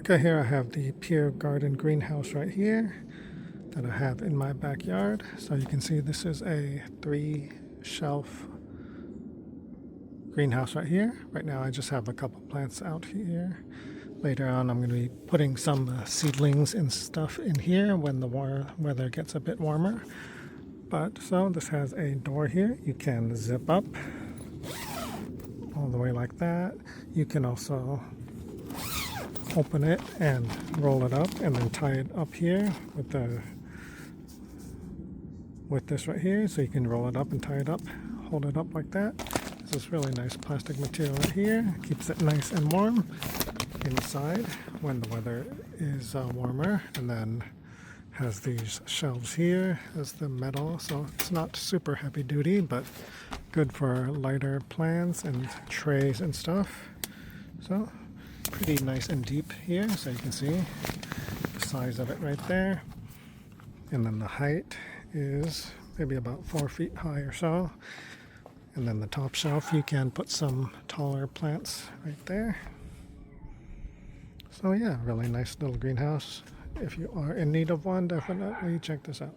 Okay, here I have the Pier Garden greenhouse right here that I have in my backyard. So you can see this is a 3-shelf greenhouse right here. Right now I just have a couple plants out here. Later on I'm going to be putting some seedlings and stuff in here when the weather gets a bit warmer. But so this has a door here. You can zip up all the way like that. You can also open it and roll it up and then tie it up here with this right here, so you can roll it up and tie it up, hold it up like that. This is really nice plastic material right here. Keeps it nice and warm inside when the weather is warmer. And then has these shelves here as the metal, so it's not super heavy duty, but good for lighter plants and trays and stuff. So pretty nice and deep here, so you can see the size of it right there. And then the height is maybe about 4 feet high or so. And then the top shelf, you can put some taller plants right there. So yeah, really nice little greenhouse. If you are in need of one, definitely check this out.